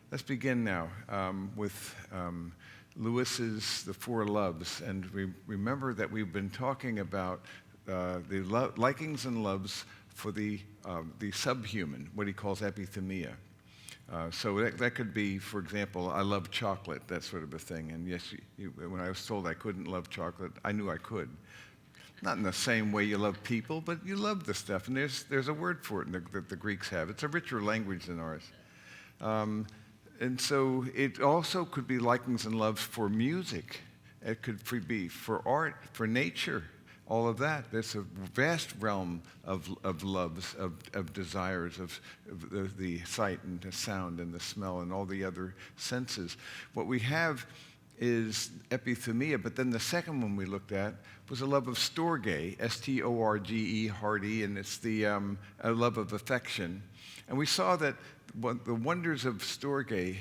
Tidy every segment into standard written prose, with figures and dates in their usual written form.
Let's begin now with Lewis's The Four Loves. And remember that we've been talking about the likings and loves for the subhuman, what he calls epithumia. So that could be, for example, I love chocolate, that sort of a thing. And yes, when I was told I couldn't love chocolate, I knew I could. Not in the same way you love people, but you love the stuff. And there's a word for it that the Greeks have. It's a richer language than ours. And so it also could be likings and loves for music. It could be for art, for nature, all of that. There's a vast realm of loves, of desires, of the sight and the sound and the smell and all the other senses. What we have is epithumia, but then the second one we looked at was a love of storge, S-T-O-R-G-E, hearty, and it's the a love of affection. And we saw that the wonders of storge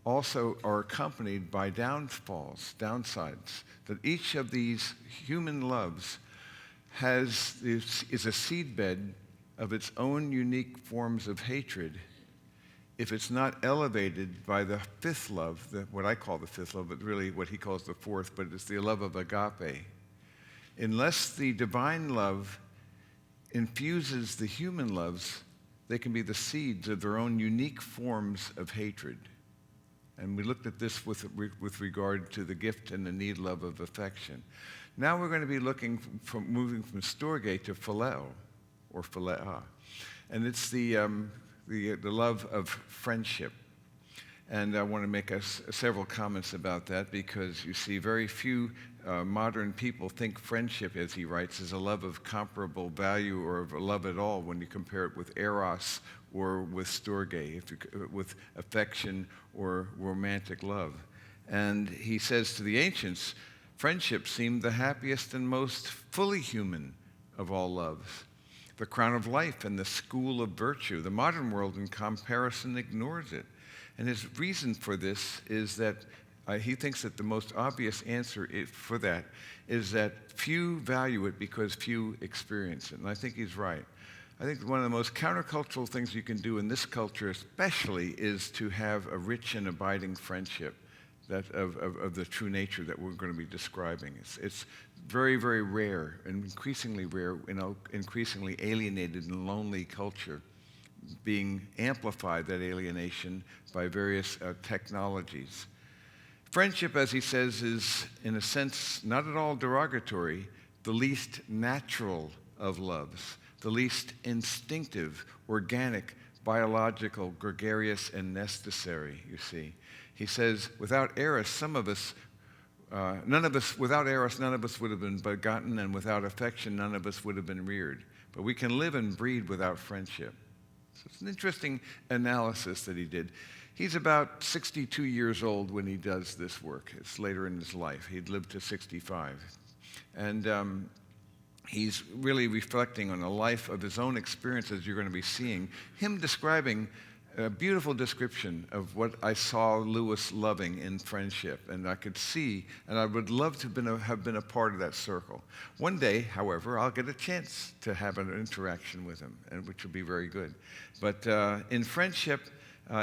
also are accompanied by downfalls, downsides, that each of these human loves is a seedbed of its own unique forms of hatred if it's not elevated by the fifth love, what I call the fifth love, but really what he calls the fourth, but it's the love of agape. Unless the divine love infuses the human loves, they can be the seeds of their own unique forms of hatred. And we looked at this with regard to the gift and the need love of affection. Now we're going to be moving from storge to phileo, or philea. And it's the love of friendship. And I want to make several comments about that because you see very few modern people think friendship, as he writes, is a love of comparable value or of a love at all when you compare it with eros or with storge, with affection or romantic love. And he says to the ancients, friendship seemed the happiest and most fully human of all loves, the crown of life and the school of virtue. The modern world, in comparison, ignores it. And his reason for this is that he thinks that the most obvious answer for that is that few value it because few experience it. And I think he's right. I think one of the most countercultural things you can do in this culture especially is to have a rich and abiding friendship that of the true nature that we're going to be describing. It's very, very rare and increasingly rare in an increasingly alienated and lonely culture, being amplified, that alienation, by various technologies. Friendship, as he says, is, in a sense, not at all derogatory, the least natural of loves, the least instinctive, organic, biological, gregarious, and necessary, you see. He says, without Eros, without Eros, none of us would have been begotten, and without affection, none of us would have been reared. But we can live and breed without friendship. So it's an interesting analysis that he did. He's about 62 years old when he does this work. It's later in his life. He'd lived to 65. And he's really reflecting on a life of his own experiences you're going to be seeing. Him describing a beautiful description of what I saw Lewis loving in friendship. And I could see, and I would love to have been a part of that circle. One day, however, I'll get a chance to have an interaction with him, which will be very good. But in friendship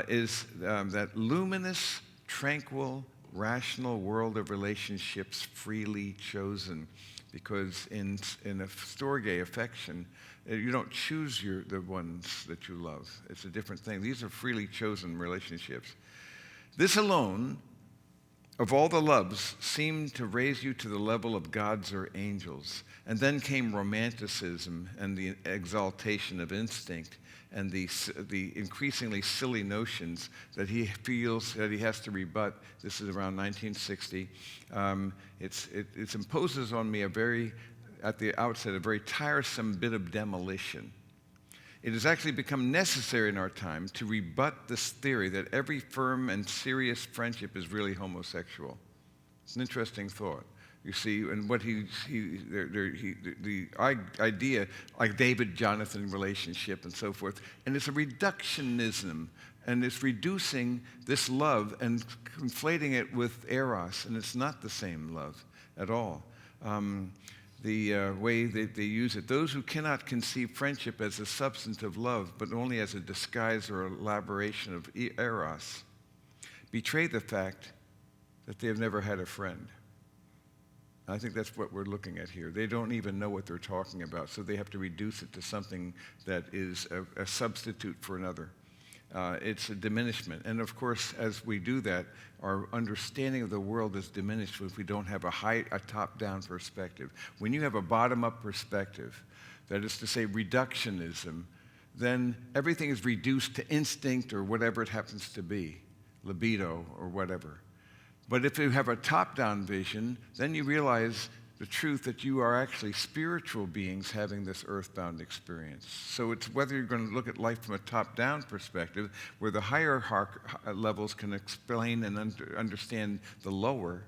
is that luminous, tranquil, rational world of relationships freely chosen. Because in a storge affection, you don't choose the ones that you love. It's a different thing. These are freely chosen relationships. This alone, of all the loves, seemed to raise you to the level of gods or angels. And then came romanticism and the exaltation of instinct and the increasingly silly notions that he feels that he has to rebut. This is around 1960. It imposes on me at the outset, a very tiresome bit of demolition. It has actually become necessary in our time to rebut this theory that every firm and serious friendship is really homosexual. It's an interesting thought. You see, and what the idea, like David-Jonathan relationship and so forth, and it's a reductionism, and it's reducing this love and conflating it with eros, and it's not the same love at all. The way that they use it, those who cannot conceive friendship as a substantive love, but only as a disguise or elaboration of eros, betray the fact that they have never had a friend. I think that's what we're looking at here. They don't even know what they're talking about, so they have to reduce it to something that is a substitute for another. It's a diminishment. And of course, as we do that, our understanding of the world is diminished if we don't have a top-down perspective. When you have a bottom-up perspective, that is to say reductionism, then everything is reduced to instinct or whatever it happens to be, libido or whatever. But if you have a top-down vision, then you realize the truth that you are actually spiritual beings having this earthbound experience. So it's whether you're going to look at life from a top-down perspective, where the higher levels can explain and understand the lower,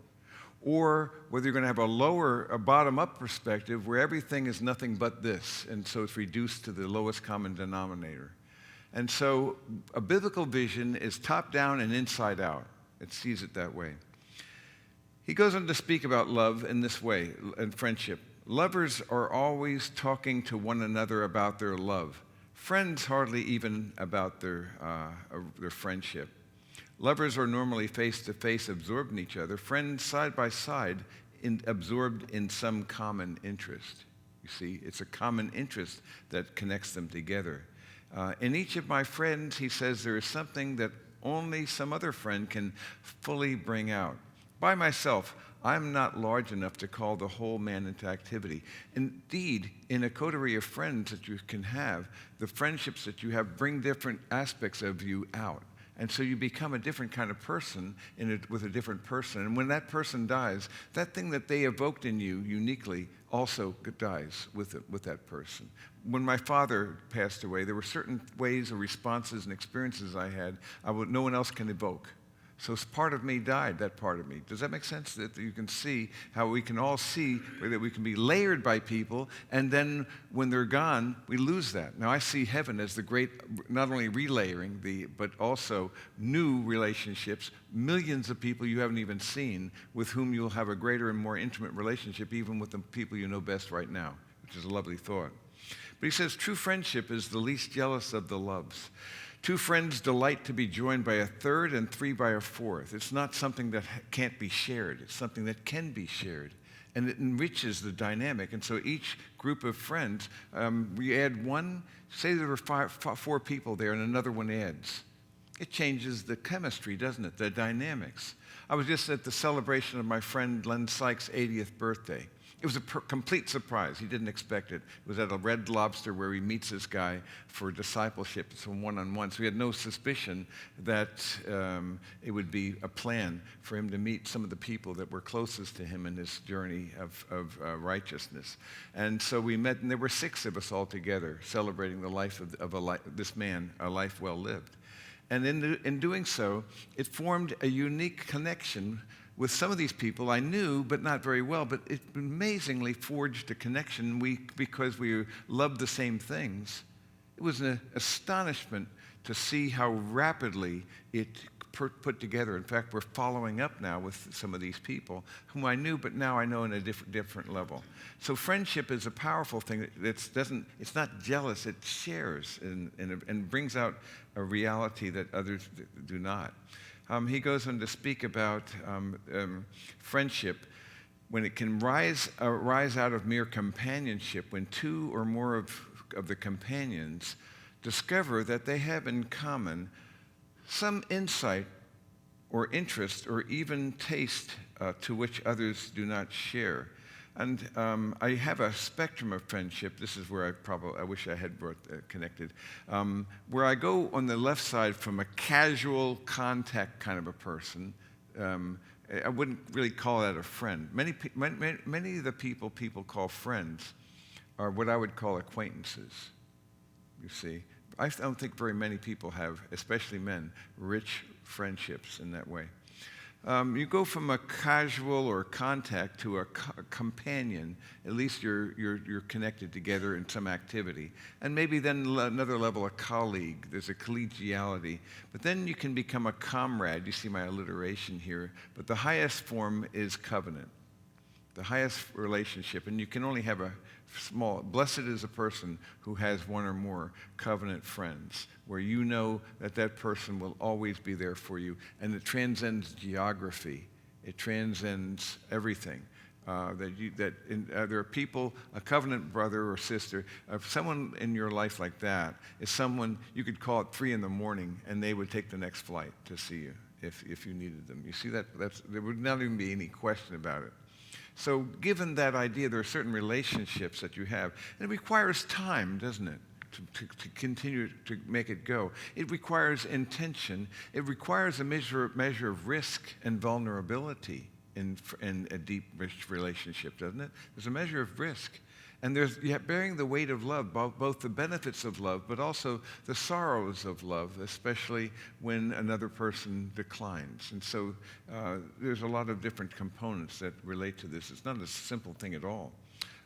or whether you're going to have a bottom-up perspective where everything is nothing but this, and so it's reduced to the lowest common denominator. And so a biblical vision is top-down and inside-out. It sees it that way. He goes on to speak about love in this way, and friendship. Lovers are always talking to one another about their love. Friends hardly even about their friendship. Lovers are normally face-to-face, absorbed in each other. Friends side by side, absorbed in some common interest. You see, it's a common interest that connects them together. In each of my friends, he says, there is something that only some other friend can fully bring out. By myself, I'm not large enough to call the whole man into activity. Indeed, in a coterie of friends that you can have, the friendships that you have bring different aspects of you out. And so you become a different kind of person with a different person. And when that person dies, that thing that they evoked in you uniquely also dies with that person. When my father passed away, there were certain ways or responses and experiences I had no one else can evoke. So part of me died, that part of me. Does that make sense? That you can see how we can all see that we can be layered by people, and then when they're gone, we lose that. Now I see heaven as the great, not only relayering, but also new relationships, millions of people you haven't even seen, with whom you'll have a greater and more intimate relationship, even with the people you know best right now, which is a lovely thought. But he says, true friendship is the least jealous of the loves. Two friends delight to be joined by a third and three by a fourth. It's not something that can't be shared. It's something that can be shared. And it enriches the dynamic. And so each group of friends, we add one, say there were four people there and another one adds. It changes the chemistry, doesn't it? The dynamics. I was just at the celebration of my friend Len Sykes' 80th birthday. It was a complete surprise. He didn't expect it. It was at a Red Lobster where he meets this guy for discipleship, some one-on-one. So he had no suspicion that it would be a plan for him to meet some of the people that were closest to him in his journey of righteousness. And so we met, and there were 6 of us all together celebrating the life of this man, a life well lived. And in doing so, it formed a unique connection with some of these people I knew, but not very well, but it amazingly forged a connection because we loved the same things. It was an astonishment to see how rapidly it put together. In fact, we're following up now with some of these people whom I knew, but now I know in a different level. So friendship is a powerful thing. It's not jealous, it shares and brings out a reality that others do not. He goes on to speak about friendship when it can rise out of mere companionship, when 2 or more of the companions discover that they have in common some insight or interest or even taste to which others do not share. And I have a spectrum of friendship. This is where I wish I had connected. Where I go on the left side from a casual contact kind of a person. I wouldn't really call that a friend. Many of the people call friends are what I would call acquaintances, you see. I don't think very many people have, especially men, rich friendships in that way. You go from a casual or contact to a companion. At least you're connected together in some activity. And maybe then another level, a colleague. There's a collegiality. But then you can become a comrade. You see my alliteration here. But the highest form is covenant, the highest relationship. And you can only have small. Blessed is a person who has one or more covenant friends, where you know that that person will always be there for you, and it transcends geography. It transcends everything. There are people, a covenant brother or sister, someone in your life like that is someone you could call at 3 a.m. and they would take the next flight to see you if you needed them. You see that? There would not even be any question about it. So given that idea, there are certain relationships that you have. And it requires time, doesn't it, to continue to make it go. It requires intention. It requires a measure of risk and vulnerability in a deep, rich relationship, doesn't it? There's a measure of risk. And there's bearing the weight of love, both the benefits of love, but also the sorrows of love, especially when another person declines. And so there's a lot of different components that relate to this. It's not a simple thing at all.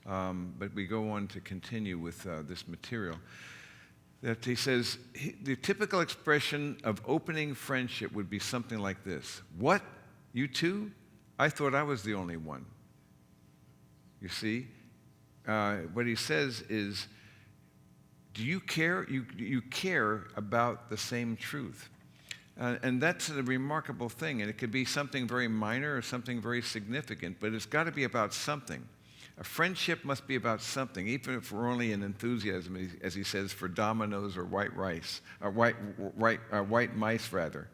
But we go on to continue with this material. That he says, the typical expression of opening friendship would be something like this. What? You too? I thought I was the only one. You see? What he says is, do you care? You care about the same truth. And that's a remarkable thing. And it could be something very minor or something very significant, but it's got to be about something. A friendship must be about something, even if we're only in enthusiasm, as he says, for dominoes or white rice, white mice rather.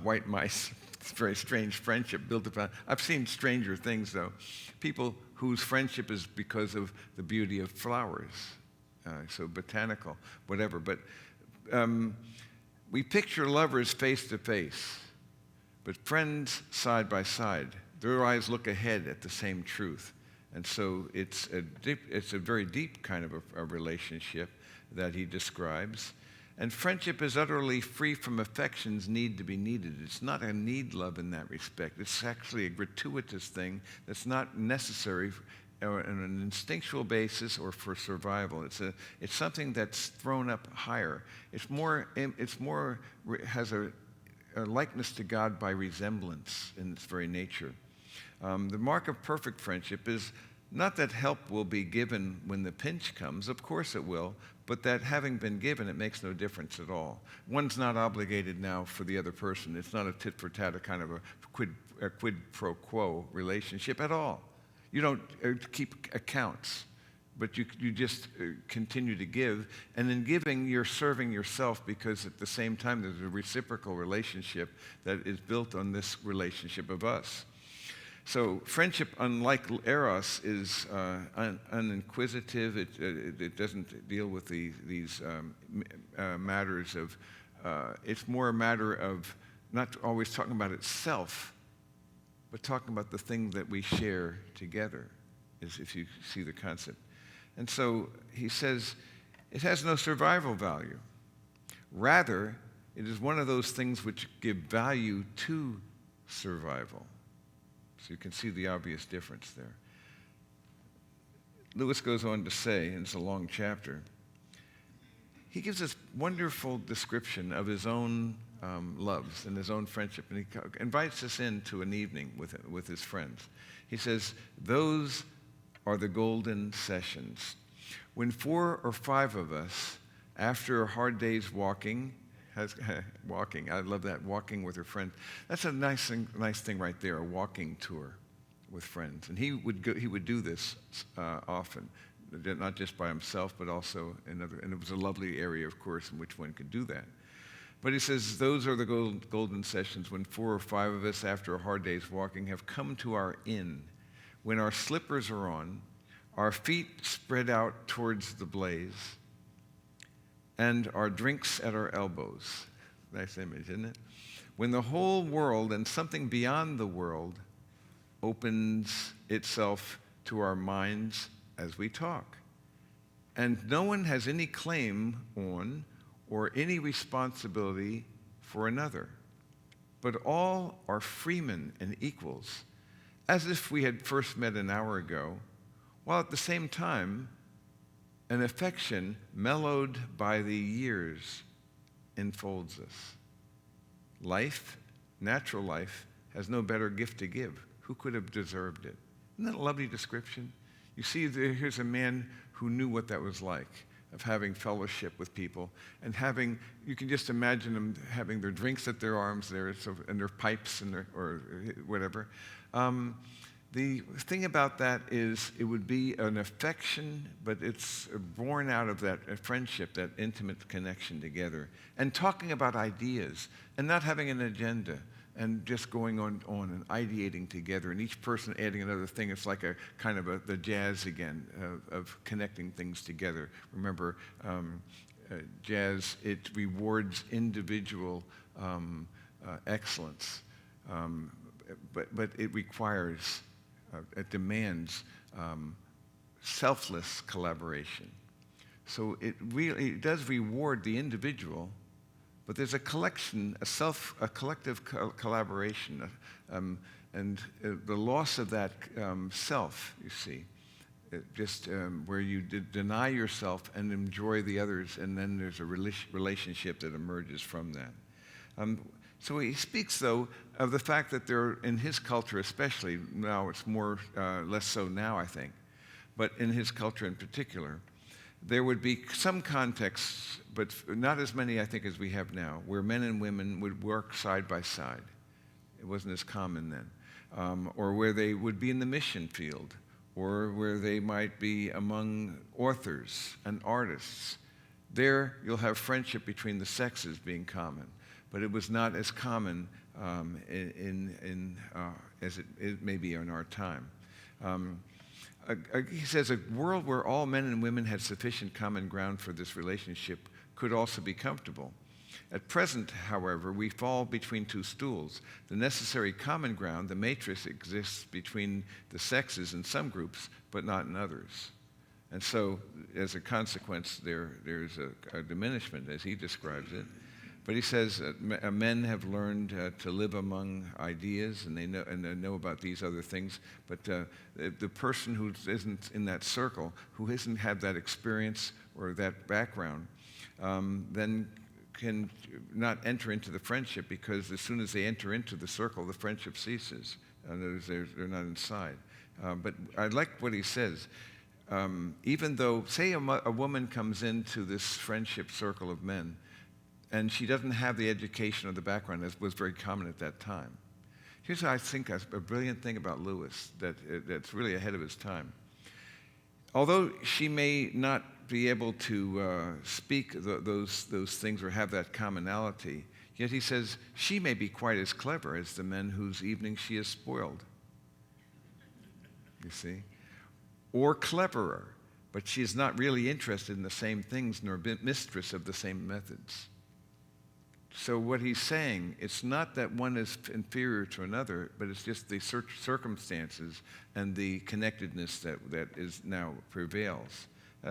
White mice. It's a very strange friendship built upon. I've seen stranger things, though. People whose friendship is because of the beauty of flowers, so botanical, whatever. But we picture lovers face to face, but friends side by side. Their eyes look ahead at the same truth. And so it's a very deep kind of a relationship that he describes. And friendship is utterly free from affection's need to be needed. It's not a need love in that respect. It's actually a gratuitous thing that's not necessary on an instinctual basis or for survival. It's something that's thrown up higher. It has a likeness to God by resemblance in its very nature. The mark of perfect friendship is not that help will be given when the pinch comes, of course it will, but that having been given, it makes no difference at all. One's not obligated now for the other person. It's not a tit-for-tat, a kind of a quid pro quo relationship at all. You don't keep accounts, but you just continue to give. And in giving, you're serving yourself because at the same time, there's a reciprocal relationship that is built on this relationship of us. So friendship, unlike eros, is uninquisitive. It doesn't deal with these matters of, it's more a matter of not always talking about itself, but talking about the thing that we share together, is if you see the concept. And so he says, it has no survival value. Rather, it is one of those things which give value to survival. So you can see the obvious difference there. Lewis goes on to say, and it's a long chapter, he gives this wonderful description of his own loves and his own friendship, and he invites us into an evening with his friends. He says, those are the golden sessions. When 4 or 5 of us, after a hard day's walking, I love that, walking with her friends. That's a nice thing right there, a walking tour with friends. And he would do this often, not just by himself, but also and it was a lovely area, of course, in which one could do that. But he says, those are the golden sessions when 4 or 5 of us, after a hard day's walking, have come to our inn, when our slippers are on, our feet spread out towards the blaze, and our drinks at our elbows. Nice image, isn't it? When the whole world and something beyond the world opens itself to our minds as we talk. And no one has any claim on or any responsibility for another, but all are freemen and equals, as if we had first met an hour ago, while at the same time, an affection mellowed by the years enfolds us. Life, natural life, has no better gift to give. Who could have deserved it? Isn't that a lovely description? You see, here's a man who knew what that was like, of having fellowship with people and having, you can just imagine them having their drinks at their arms there, and their pipes and or whatever. The thing about that is it would be an affection, but it's born out of that friendship, that intimate connection together, and talking about ideas and not having an agenda and just going on and ideating together, and each person adding another thing. It's like a kind of the jazz again of connecting things together. Remember, jazz, it rewards individual excellence, but it requires, it demands selfless collaboration. So it does reward the individual, but there's a collective collaboration, and the loss of that self, you see, where you deny yourself and enjoy the others, and then there's a relationship that emerges from that. So he speaks, though, of the fact that there, in his culture especially, now it's less so now, I think, but in his culture in particular, there would be some contexts, but not as many, I think, as we have now, where men and women would work side by side. It wasn't as common then. Or where they would be in the mission field, or where they might be among authors and artists. There, you'll have friendship between the sexes being common, but it was not as common as it may be in our time. He says, a world where all men and women had sufficient common ground for this relationship could also be comfortable. At present, however, we fall between two stools. The necessary common ground, the matrix, exists between the sexes in some groups, but not in others. And so, as a consequence, there's a diminishment, as he describes it. But he says men have learned to live among ideas, and they know about these other things. But the person who isn't in that circle, who hasn't had that experience or that background, then can not enter into the friendship, because as soon as they enter into the circle, the friendship ceases. They're not inside. But I like what he says. Even though, say a woman comes into this friendship circle of men, and she doesn't have the education or the background that was very common at that time. Here's what I think a brilliant thing about Lewis that's really ahead of his time. Although she may not be able to speak those things or have that commonality, yet he says she may be quite as clever as the men whose evening she has spoiled. You see? Or cleverer, but she is not really interested in the same things nor mistress of the same methods. So what he's saying, it's not that one is inferior to another, but it's just the circumstances and the connectedness that is now prevails,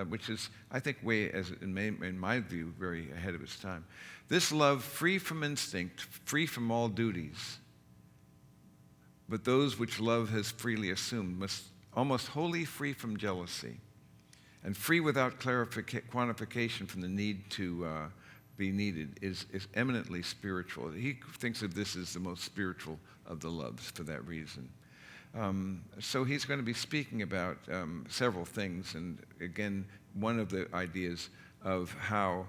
which is, I think, in my view, very ahead of its time. This love, free from instinct, free from all duties, but those which love has freely assumed, must almost wholly free from jealousy, and free without quantification from the need to be needed, is eminently spiritual. He thinks of this as the most spiritual of the loves for that reason. So he's going to be speaking about several things, and again, one of the ideas of how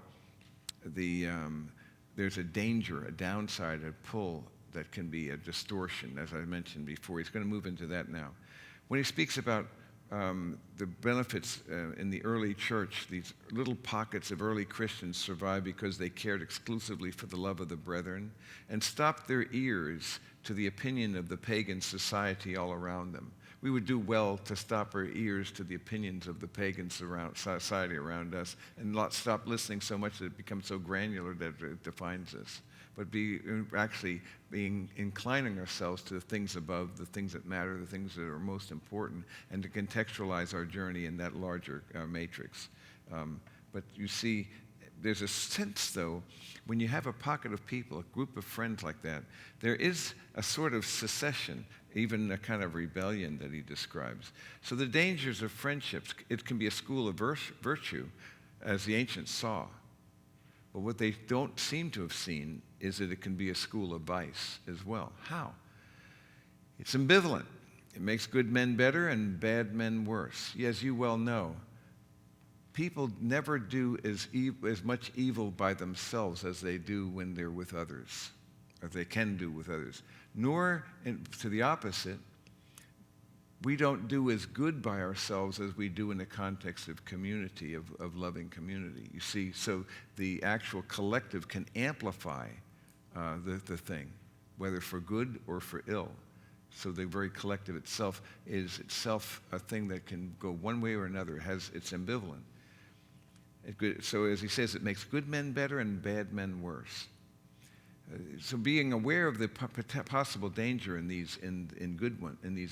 there's a danger, a downside, a pull that can be a distortion, as I mentioned before. He's going to move into that now. When he speaks about the benefits in the early church, these little pockets of early Christians survived because they cared exclusively for the love of the brethren and stopped their ears to the opinion of the pagan society all around them. We would do well to stop our ears to the opinions of the pagan society around us and not stop listening so much that it becomes so granular that it defines us, but inclining ourselves to the things above, the things that matter, the things that are most important, and to contextualize our journey in that larger matrix. But you see, there's a sense, though, when you have a pocket of people, a group of friends like that, there is a sort of secession, even a kind of rebellion that he describes. So the dangers of friendships, it can be a school of virtue, as the ancients saw. But what they don't seem to have seen is that it can be a school of vice as well. How? It's ambivalent. It makes good men better and bad men worse. As you well know, people never do as much evil by themselves as they do when they're with others, or they can do with others. Nor, to the opposite, we don't do as good by ourselves as we do in the context of community, of loving community. You see, so the actual collective can amplify the thing, whether for good or for ill. So the very collective itself is itself a thing that can go one way or another. It's ambivalent. So as he says, it makes good men better and bad men worse. So being aware of the possible danger in these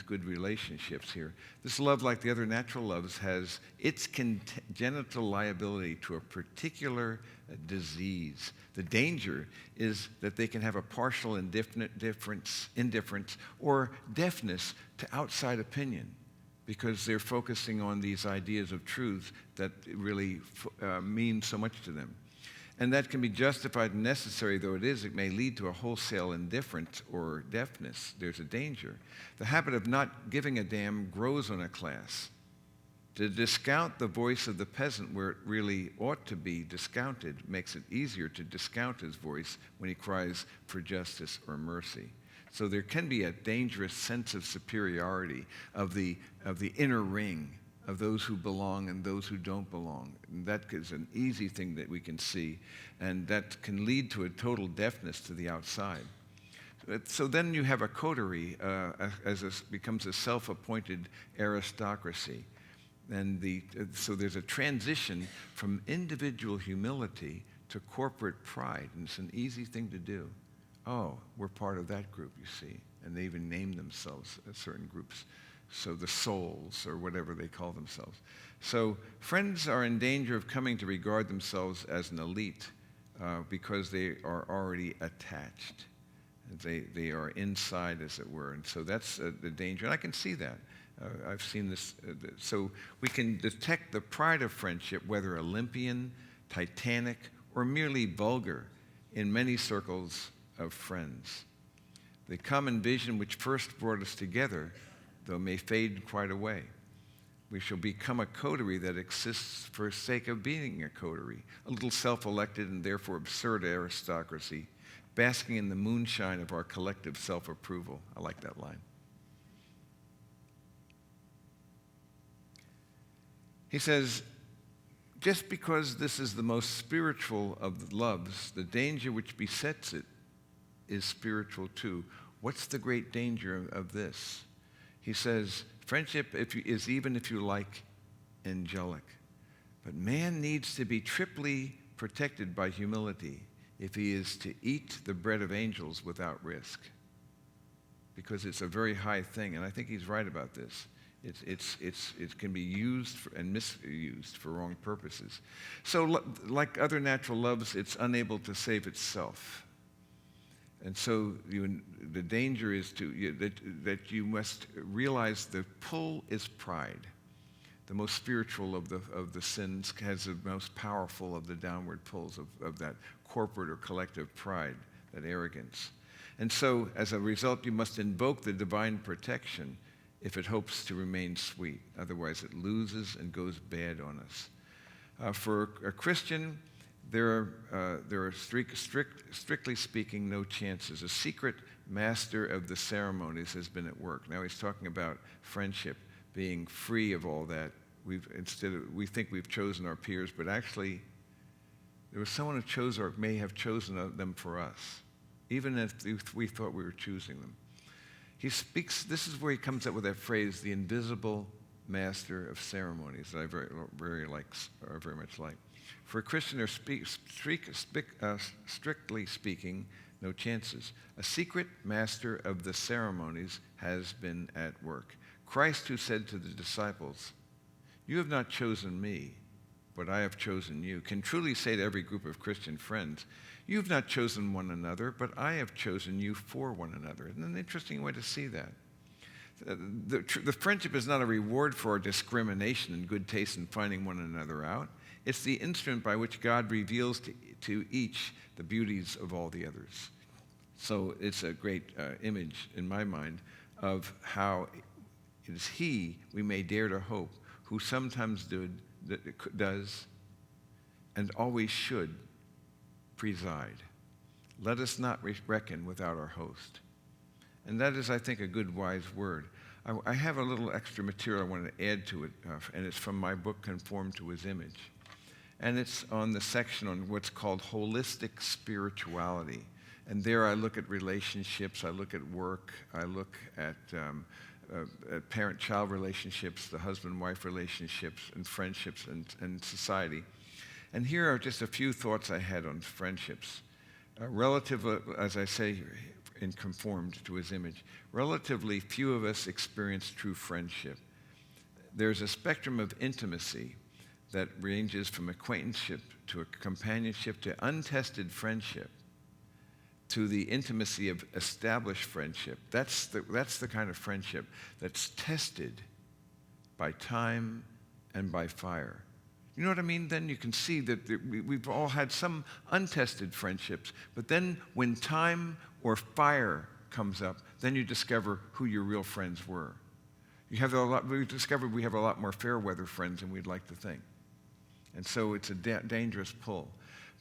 good relationships here. This love, like the other natural loves, has its congenital liability to a particular disease. The danger is that they can have a partial indifference or deafness to outside opinion, because they're focusing on these ideas of truth that really mean so much to them. And that can be justified and necessary, though it may lead to a wholesale indifference or deafness. There's a danger. The habit of not giving a damn grows on a class. To discount the voice of the peasant where it really ought to be discounted makes it easier to discount his voice when he cries for justice or mercy. So there can be a dangerous sense of superiority of the inner ring, of those who belong and those who don't belong. And that is an easy thing that we can see, and that can lead to a total deafness to the outside. So then you have a coterie, becomes a self-appointed aristocracy. And so there's a transition from individual humility to corporate pride, and it's an easy thing to do. Oh, we're part of that group, you see. And they even name themselves certain groups. So the souls, or whatever they call themselves. So friends are in danger of coming to regard themselves as an elite because they are already attached. They are inside, as it were. And so that's the danger. And I can see that. I've seen this. So we can detect the pride of friendship, whether Olympian, titanic, or merely vulgar, in many circles of friends. The common vision which first brought us together, though, may fade quite away. We shall become a coterie that exists for the sake of being a coterie, a little self-elected and therefore absurd aristocracy, basking in the moonshine of our collective self-approval. I like that line. He says, just because this is the most spiritual of the loves, the danger which besets it is spiritual too. What's the great danger of this? He says, friendship is, even if you like, angelic. But man needs to be triply protected by humility if he is to eat the bread of angels without risk. Because it's a very high thing, and I think he's right about this. It can be used and misused for wrong purposes. So like other natural loves, it's unable to save itself. And so the danger is that you must realize the pull is pride. The most spiritual of the sins has the most powerful of the downward pulls of that corporate or collective pride, that arrogance. And so as a result, you must invoke the divine protection if it hopes to remain sweet. Otherwise, it loses and goes bad on us. For a Christian, there are strictly speaking, no chances. A secret master of the ceremonies has been at work. Now he's talking about friendship, being free of all that. We think we've chosen our peers, but actually there was someone who may have chosen them for us, even if we thought we were choosing them. He speaks, this is where he comes up with that phrase, the invisible master of ceremonies, that I very much like. For a Christian, there's strictly speaking, no chances. A secret master of the ceremonies has been at work. Christ, who said to the disciples, "You have not chosen me, but I have chosen you," can truly say to every group of Christian friends, "You have not chosen one another, but I have chosen you for one another." Isn't that an interesting way to see that? The friendship is not a reward for our discrimination and good taste in finding one another out. It's the instrument by which God reveals to each the beauties of all the others. So it's a great image in my mind of how It is he we may dare to hope, who sometimes does, and always should preside. Let us not reckon without our host. And that is, I think, a good, wise word. I have a little extra material I want to add to it, and it's from my book, Conform to His Image. And it's on the section on what's called holistic spirituality. And there I look at relationships, I look at work, I look at parent-child relationships, the husband-wife relationships, and friendships, and society. And here are just a few thoughts I had on friendships. As I say, in Conformed to His Image, relatively few of us experience true friendship. There's a spectrum of intimacy that ranges from acquaintanceship to a companionship to untested friendship to the intimacy of established friendship. That's the kind of friendship that's tested by time and by fire. You know what I mean? Then you can see that we've all had some untested friendships, but then when time or fire comes up, then you discover who your real friends were. We've discovered we have a lot more fair weather friends than we'd like to think. And so it's a dangerous pull.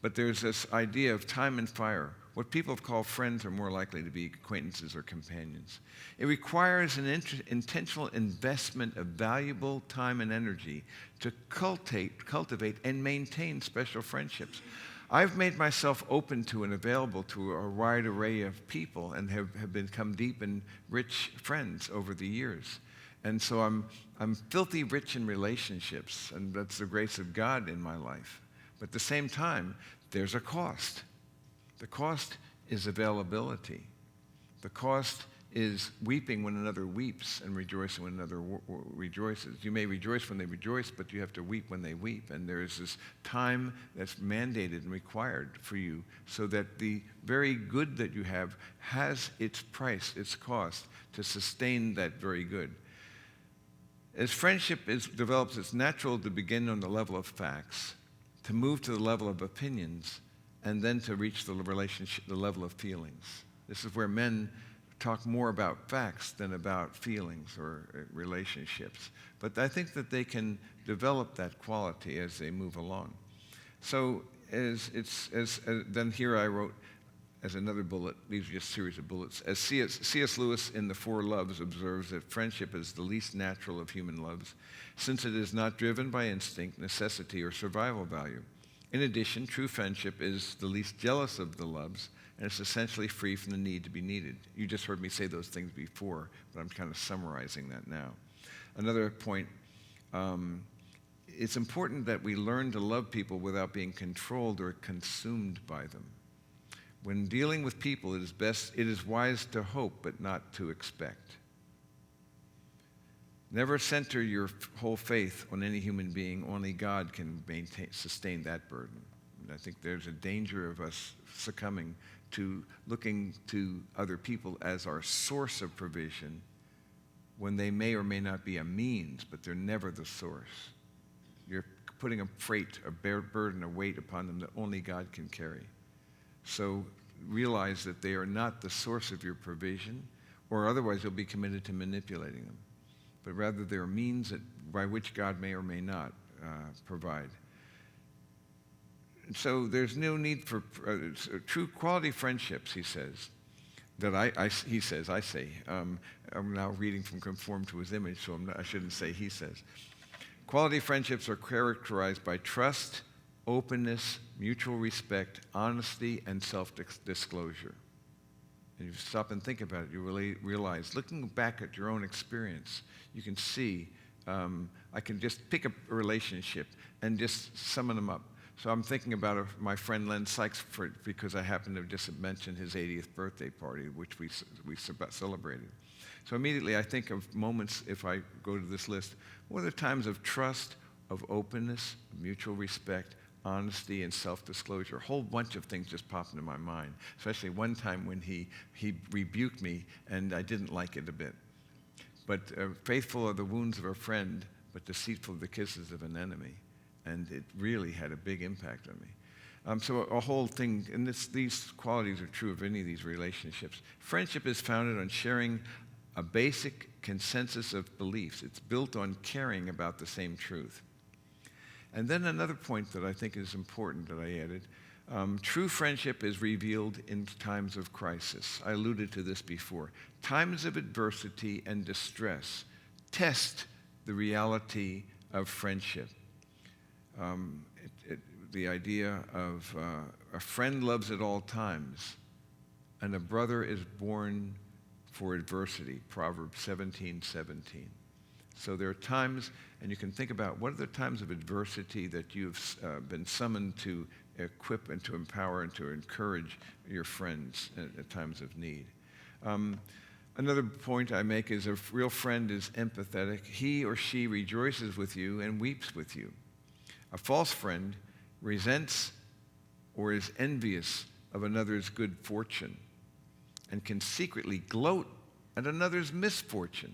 But there's this idea of time and fire. What people have called friends are more likely to be acquaintances or companions. It requires an intentional investment of valuable time and energy to cultivate and maintain special friendships. I've made myself open to and available to a wide array of people and have become deep and rich friends over the years. And so I'm filthy rich in relationships, and that's the grace of God in my life. But at the same time, there's a cost. The cost is availability. The cost is weeping when another weeps and rejoicing when another rejoices. You may rejoice when they rejoice, but you have to weep when they weep. And there is this time that's mandated and required for you so that the very good that you have has its price, its cost, to sustain that very good. As friendship develops, it's natural to begin on the level of facts, to move to the level of opinions, and then to reach the level of feelings. This is where men talk more about facts than about feelings or relationships. But I think that they can develop that quality as they move along. So then here I wrote, as another bullet, these are just a series of bullets, as C.S. Lewis in The Four Loves observes that friendship is the least natural of human loves, since it is not driven by instinct, necessity, or survival value. In addition, true friendship is the least jealous of the loves, and it's essentially free from the need to be needed. You just heard me say those things before, but I'm kind of summarizing that now. Another point, it's important that we learn to love people without being controlled or consumed by them. When dealing with people, it is wise to hope, but not to expect. Never center your whole faith on any human being. Only God can sustain that burden. And I think there's a danger of us succumbing to looking to other people as our source of provision when they may or may not be a means, but they're never the source. You're putting a freight, a burden, a weight upon them that only God can carry. So realize that they are not the source of your provision, or otherwise you'll be committed to manipulating them. But rather they're means by which God may or may not provide. So there's no need for true quality friendships, he says, that I say. I'm now reading from Conform to His Image, so I shouldn't say he says. Quality friendships are characterized by trust, openness, mutual respect, honesty, and self-disclosure. And if you stop and think about it, you really realize, looking back at your own experience, you can see, I can just pick a relationship and just sum them up. So I'm thinking about my friend Len Sykes because I happened to have just mentioned his 80th birthday party, which we celebrated. So immediately I think of moments, if I go to this list, what are the times of trust, of openness, of mutual respect, honesty, and self-disclosure. A whole bunch of things just popped into my mind, especially one time when he rebuked me and I didn't like it a bit. But faithful are the wounds of a friend, but deceitful are the kisses of an enemy. And it really had a big impact on me. So a whole thing, and these qualities are true of any of these relationships. Friendship is founded on sharing a basic consensus of beliefs. It's built on caring about the same truth. And then another point that I think is important that I added, true friendship is revealed in times of crisis. I alluded to this before. Times of adversity and distress test the reality of friendship. The idea of a friend loves at all times, and a brother is born for adversity, Proverbs 17:17. So there are times, and you can think about what are the times of adversity that you've been summoned to equip and to empower and to encourage your friends at times of need. Another point I make is a real friend is empathetic. He or she rejoices with you and weeps with you. A false friend resents or is envious of another's good fortune and can secretly gloat at another's misfortune.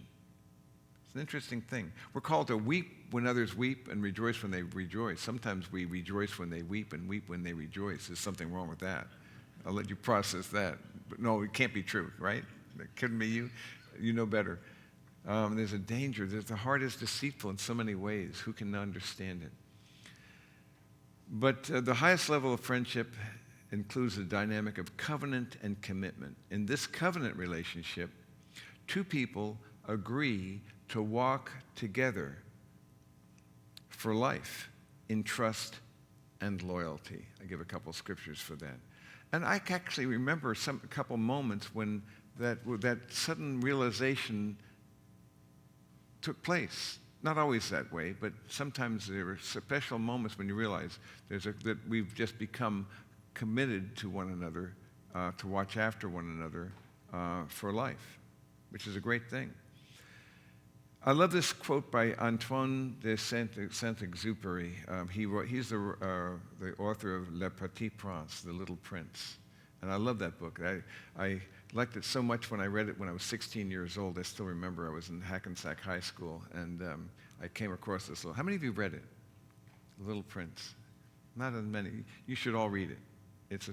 It's an interesting thing. We're called to weep when others weep and rejoice when they rejoice. Sometimes we rejoice when they weep and weep when they rejoice. There's something wrong with that. I'll let you process that. But no, it can't be true, right? That couldn't be you. You know better. There's a danger. The heart is deceitful in so many ways. Who can understand it? But the highest level of friendship includes the dynamic of covenant and commitment. In this covenant relationship, two people agree to walk together for life in trust and loyalty. I give a couple scriptures for that. And I actually remember a couple moments when that sudden realization took place. Not always that way, but sometimes there are special moments when you realize that we've just become committed to one another, to watch after one another for life, which is a great thing. I love this quote by Antoine de Saint-Exupéry. He's the author of Le Petit Prince, The Little Prince. And I love that book. I liked it so much when I read it when I was 16 years old. I still remember I was in Hackensack High School, and I came across this little. How many of you read it? The Little Prince. Not as many. You should all read it. It's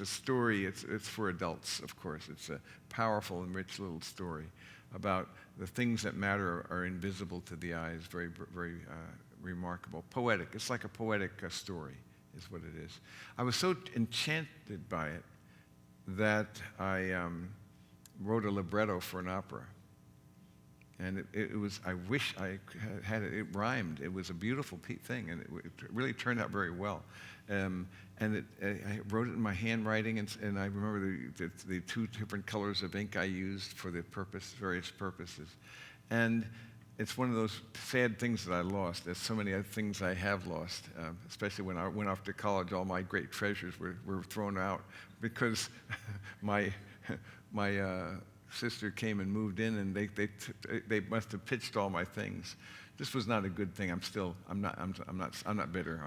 a story. It's for adults, of course. It's a powerful and rich little story about the things that matter are invisible to the eyes. Very, very remarkable. Poetic. It's like a poetic story, is what it is. I was so enchanted by it that I wrote a libretto for an opera. And it was, I wish I had it, it rhymed. It was a beautiful thing, and it really turned out very well. I wrote it in my handwriting, and I remember the two different colors of ink I used for the various purposes. And it's one of those sad things that I lost. There's so many other things I have lost, especially when I went off to college. All my great treasures were thrown out because my sister came and moved in, and they must have pitched all my things. This was not a good thing. I'm not bitter.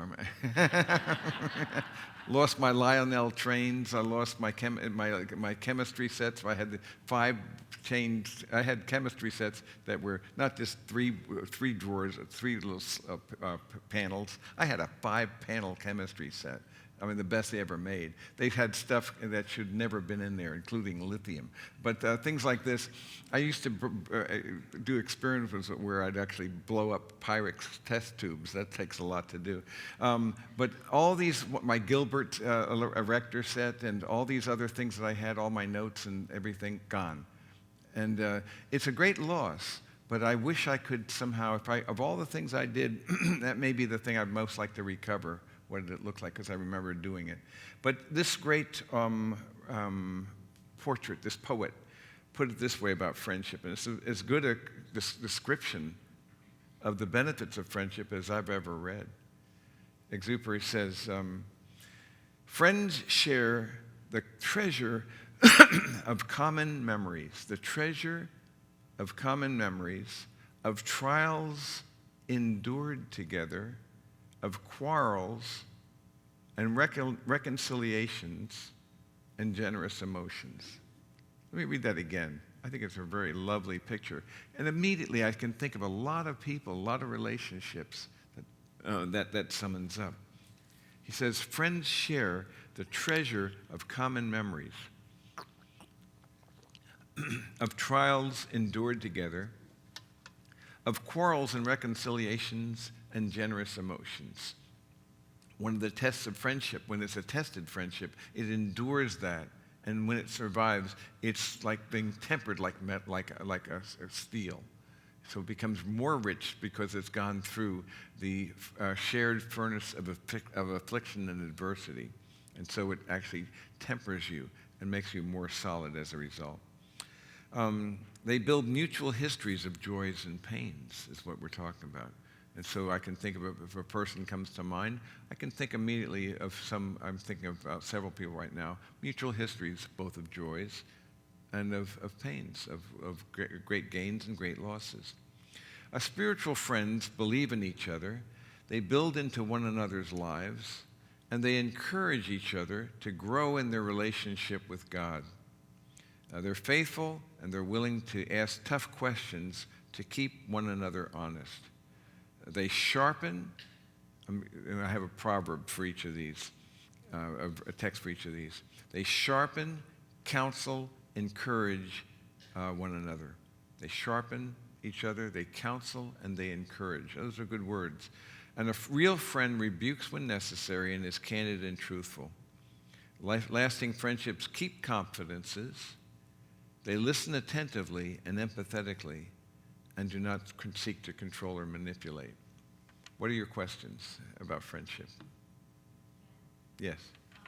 Lost my Lionel trains. I lost my chemistry sets. I had I had chemistry sets that were not just three drawers, three little panels. I had a 5-panel chemistry set. I mean, the best they ever made. They had stuff that should never have been in there, including lithium. But things like this, I used to do experiments where I'd actually blow up Pyrex test tubes. That takes a lot to do. But all these, my Gilbert erector set and all these other things that I had, all my notes and everything, gone. And it's a great loss. But I wish I could somehow, of all the things I did, that may be the thing I'd most like to recover. What did it look like? Because I remember doing it. But this great portrait, this poet, put it this way about friendship. And it's as good a description of the benefits of friendship as I've ever read. Exupéry says, friends share the treasure of common memories, the treasure of common memories, of trials endured together, of quarrels and reconciliations and generous emotions. Let me read that again. I think it's a very lovely picture. And immediately I can think of a lot of people, a lot of relationships that summons up. He says, friends share the treasure of common memories. of trials endured together, of quarrels and reconciliations and generous emotions. One of the tests of friendship, when it's a tested friendship, it endures that. And when it survives, it's like being tempered like a steel. So it becomes more rich because it's gone through the shared furnace of affliction and adversity. And so it actually tempers you and makes you more solid as a result. They build mutual histories of joys and pains, is what we're talking about. And so I can think of, if a person comes to mind, I can think immediately of I'm thinking of several people right now, mutual histories, both of joys and of pains, of great gains and great losses. Spiritual friends believe in each other, they build into one another's lives, and they encourage each other to grow in their relationship with God. They're faithful, and they're willing to ask tough questions to keep one another honest. They sharpen, and I have a proverb for each of these, a text for each of these. They sharpen, counsel, encourage one another. They sharpen each other, they counsel, and they encourage. Those are good words. And a real friend rebukes when necessary and is candid and truthful. Lasting friendships keep confidences. They listen attentively and empathetically and do not seek to control or manipulate. What are your questions about friendship? Yes. How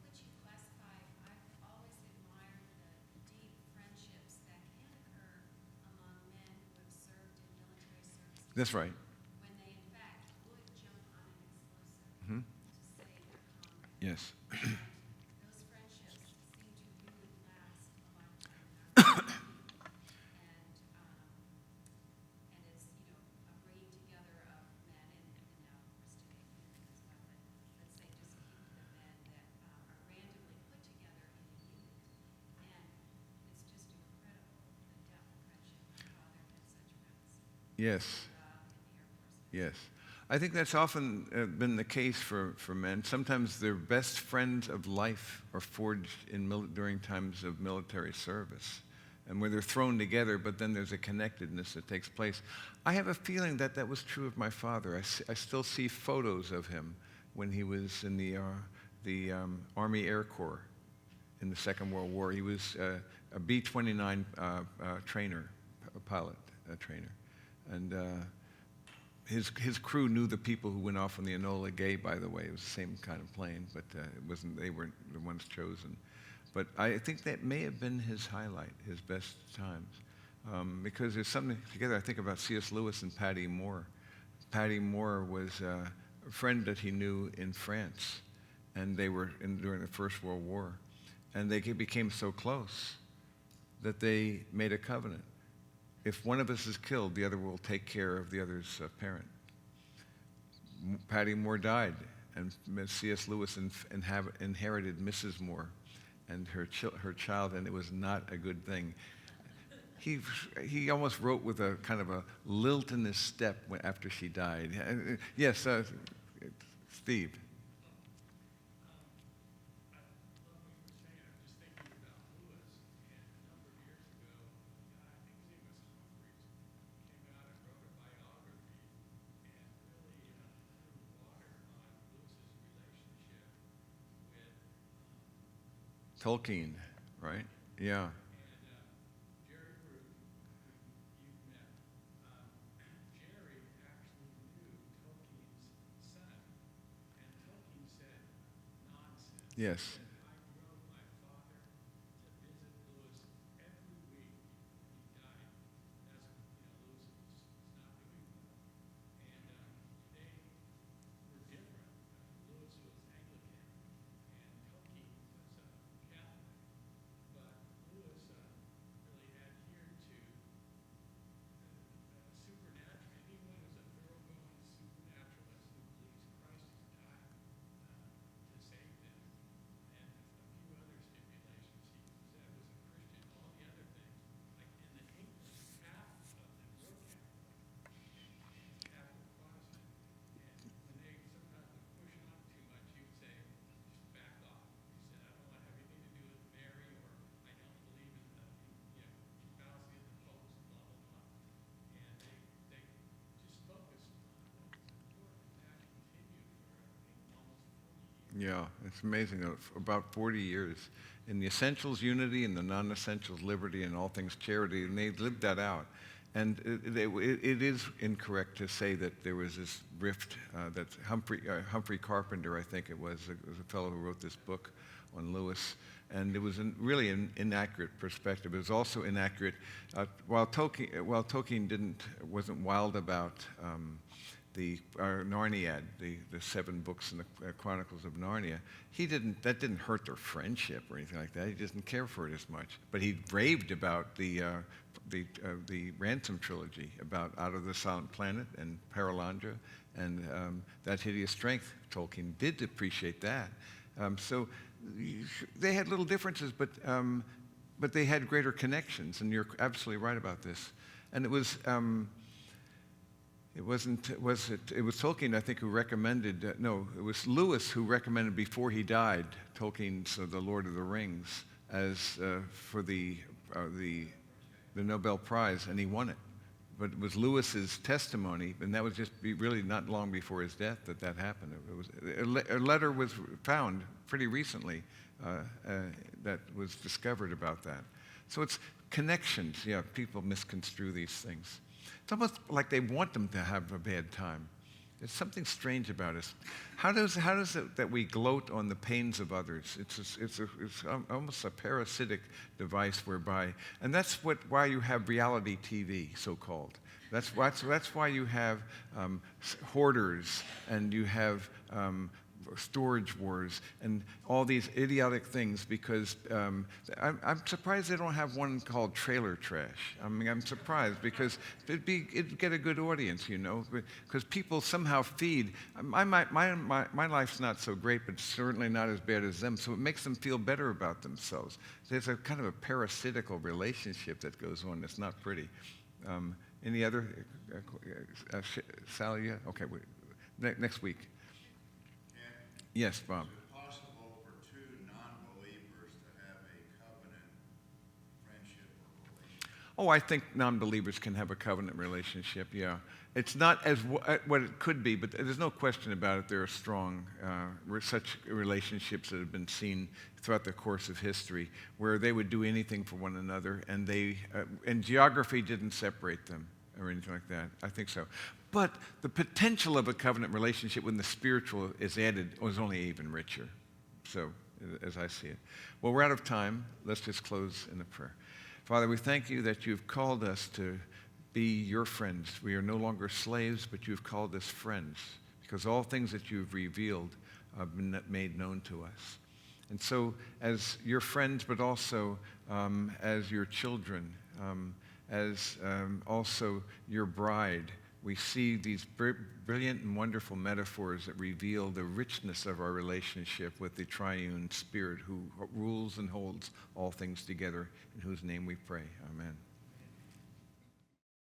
would you classify, I've always admired the deep friendships that can occur among men who have served in military service. That's right. When they, in fact, would jump on an explosive Mm-hmm. to save their comrade. Yes. Those friendships seem to really last a lifetime in our community. And it's, a bringing together of men, and now, of course, today women as well, but let's say just keep the men that are randomly put together in a unit. And it's just incredible, the depth of friendship. My father had such friends. Yes. In the Air Force. Yes. I think that's often been the case for men. Sometimes their best friends of life are forged during times of military service, and where they're thrown together, but then there's a connectedness that takes place. I have a feeling that that was true of my father. I still see photos of him when he was in the Army Air Corps in the Second World War. He was a B-29 trainer, a pilot trainer. And his crew knew the people who went off on the Enola Gay, by the way. It was the same kind of plane, but they weren't the ones chosen. But I think that may have been his highlight, his best times. Because there's something together. I think about C.S. Lewis and Patty Moore. Patty Moore was a friend that he knew in France, and they were during the First World War. And they became so close that they made a covenant. If one of us is killed, the other will take care of the other's parent. Patty Moore died, and C.S. Lewis inherited Mrs. Moore and her child, and it was not a good thing. He almost wrote with a kind of a lilt in his step after she died. Yes, Steve. Tolkien, right? Yeah. Jerry Root, who you've met, Jerry actually knew Tolkien's son, and Tolkien said nonsense. Yes. He said, I drove my father to visit Lewis every week. He died. Lewis was not doing well. And they were different. Lewis was Anglican, and Tolkien was Catholic. But Lewis really adhered to supernatural. Anyone who's a thoroughgoing supernaturalist who believes Christ has died to save them. And Yeah, it's amazing. About 40 years. In the essentials, unity, and the non-essentials, liberty, and all things charity, and they lived that out. And it is incorrect to say that there was this rift that Humphrey Carpenter, I think it was a fellow who wrote this book on Lewis, and it was really an inaccurate perspective. It was also inaccurate while Tolkien wasn't wild about the Narniad, the 7 books in the Chronicles of Narnia. That didn't hurt their friendship or anything like that. He didn't care for it as much. But he raved about the Ransom trilogy, about Out of the Silent Planet and Paralandra, and That Hideous Strength. Tolkien did appreciate that. So they had little differences, but they had greater connections, and you're absolutely right about this. And it was Tolkien, I think, who recommended, no, it was Lewis who recommended before he died Tolkien's The Lord of the Rings as for the Nobel Prize, and he won it. But it was Lewis's testimony, and that was just really not long before his death that happened. A letter was found pretty recently that was discovered about that. So it's connections. Yeah, people misconstrue these things. It's almost like they want them to have a bad time. There's something strange about us. How does it that we gloat on the pains of others? It's almost a parasitic device whereby, and that's why you have reality TV, so-called. That's why you have hoarders, and you have storage wars and all these idiotic things, because I'm surprised they don't have one called trailer trash. I mean, I'm surprised, because it'd get a good audience, because people somehow feed. My life's not so great, but certainly not as bad as them, so it makes them feel better about themselves. There's a kind of a parasitical relationship that goes on that's not pretty. Any other? Sally, yeah? Okay, next week. Yes, Bob. Is it possible for 2 non-believers to have a covenant friendship or relationship? Oh, I think non-believers can have a covenant relationship, yeah. It's not as what it could be, but there's no question about it. There are strong such relationships that have been seen throughout the course of history, where they would do anything for one another, and and geography didn't separate them or anything like that. I think so. But the potential of a covenant relationship when the spiritual is added was only even richer. So, as I see it. Well, we're out of time. Let's just close in a prayer. Father, we thank you that you've called us to be your friends. We are no longer slaves, but you've called us friends, because all things that you've revealed have been made known to us. And so, as your friends, but also as your children, as also your bride, we see these brilliant and wonderful metaphors that reveal the richness of our relationship with the triune Spirit who rules and holds all things together, in whose name we pray. Amen.